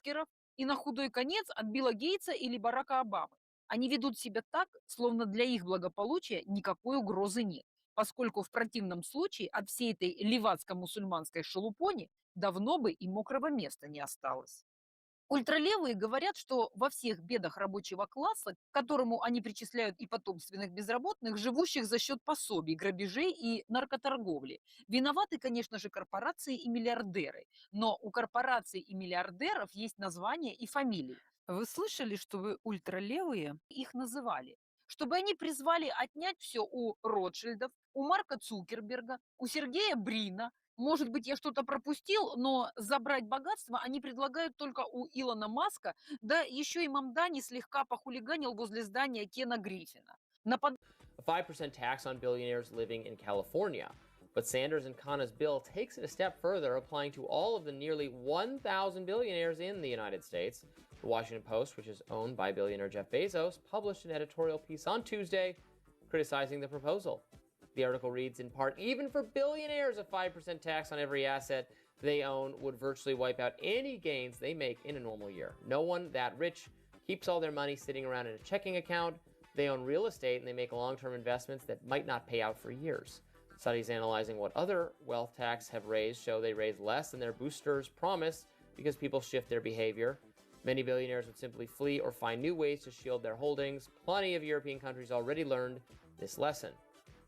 маскеров и на худой конец от Билла Гейтса или Барака Обамы. Они ведут себя так, словно для их благополучия никакой угрозы нет, поскольку в противном случае от всей этой левацко-мусульманской шелупони давно бы и мокрого места не осталось. Ультралевые говорят, что во всех бедах рабочего класса, к которому они причисляют и потомственных безработных, живущих за счет пособий, грабежей и наркоторговли, виноваты, конечно же, корпорации и миллиардеры. Но у корпораций и миллиардеров есть названия и фамилии. Вы слышали, что вы ультралевые их называли? Чтобы они призвали отнять все у Ротшильдов, у Марка Цукерберга, у Сергея Брина. Может быть, я что-то пропустил, но забрать богатство они предлагают только у Илона Маска, да еще и Мамдани слегка похулиганил возле здания Кена Гриффина. A 5% tax on billionaires living in California. But Sanders and Khanna's bill takes it a step further, applying to all of the nearly 1,000 billionaires in the United States. The Washington Post, which is owned by billionaire Jeff Bezos, published an editorial piece on Tuesday criticizing the proposal. The article reads, in part, even for billionaires, a 5% tax on every asset they own would virtually wipe out any gains they make in a normal year. No one that rich keeps all their money sitting around in a checking account. They own real estate and they make long-term investments that might not pay out for years. Studies analyzing what other wealth tax have raised show they raise less than their boosters promise because people shift their behavior. Many billionaires would simply flee or find new ways to shield their holdings. Plenty of European countries already learned this lesson.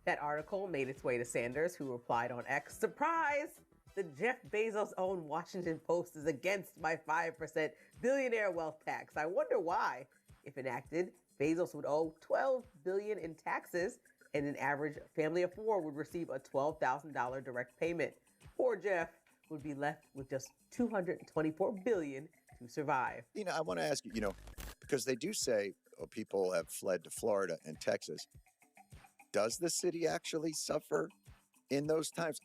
That article made its way to Sanders, who replied on X, surprise! The Jeff Bezos-owned Washington Post is against my 5% billionaire wealth tax. I wonder why. If enacted, Bezos would owe $12 billion in taxes, and an average family of four would receive a $12,000 direct payment. Poor Jeff would be left with just $224 billion to survive. I want to ask you, because they do say people have fled to Florida and Texas. Does the city actually suffer in those times?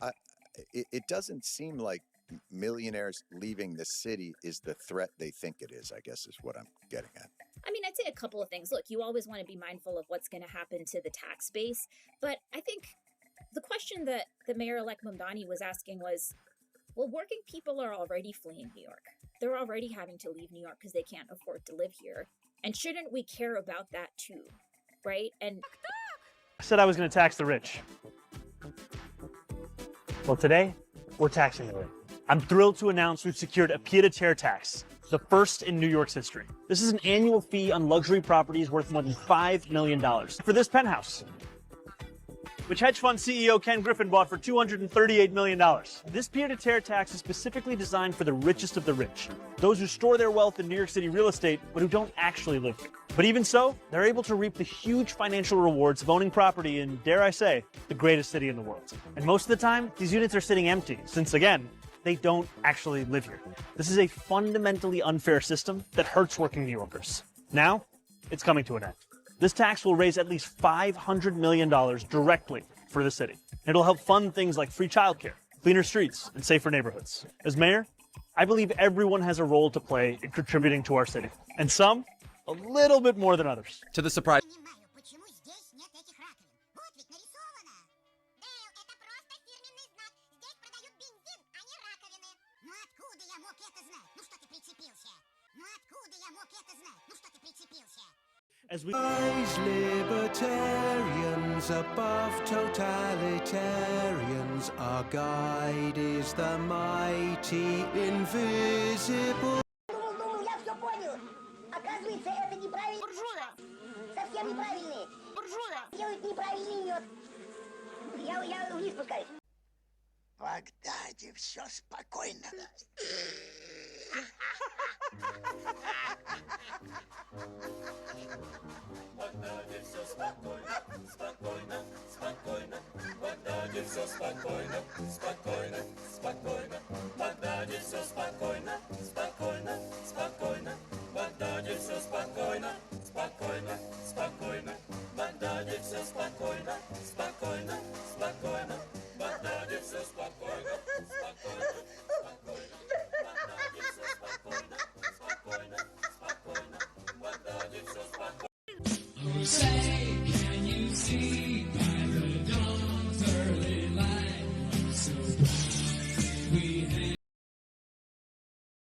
It doesn't seem like millionaires leaving the city is the threat they think it is, I guess is what I'm getting at. I mean, I'd say a couple of things. Look, you always want to be mindful of what's going to happen to the tax base. But I think the question that the Mayor-elect Mamdani was asking was, well, working people are already fleeing New York. They're already having to leave New York because they can't afford to live here. And shouldn't we care about that too, right? And I said I was going to tax the rich. Well, today, we're taxing the rich. I'm thrilled to announce we've secured a pied-à-terre tax, the first in New York's history. This is an annual fee on luxury properties worth more than $5 million for this penthouse, which hedge fund CEO Ken Griffin bought for $238 million. This pied-à-terre tax is specifically designed for the richest of the rich, those who store their wealth in New York City real estate, but who don't actually live here. But even so, they're able to reap the huge financial rewards of owning property in, dare I say, the greatest city in the world. And most of the time, these units are sitting empty, since again, they don't actually live here. This is a fundamentally unfair system that hurts working New Yorkers. Now, it's coming to an end. This tax will raise at least $500 million directly for the city. It'll help fund things like free childcare, cleaner streets, and safer neighborhoods. As mayor, I believe everyone has a role to play in contributing to our city, and some a little bit more than others. To the surprise. As we libertarians above totalitarians, our guide is the mighty invisible. Я все понял. Оказывается, это неправильно. Буржуя! Совсем неправильный. Буржуя! Делают неправильный мед. Я вниз спускаюсь. В Багдаде все спокойно. В Багдаде все спокойно, спокойно, спокойно. В Багдаде все спокойно, спокойно, спокойно. В Багдаде все спокойно, спокойно, спокойно. В Багдаде все спокойно, спокойно, спокойно. В Багдаде все спокойно, спокойно, спокойно. В Багдаде все спокойно, спокойно, спокойно. В Багдаде все спокойно, спокойно, спокойно. В Багдаде все спокойно.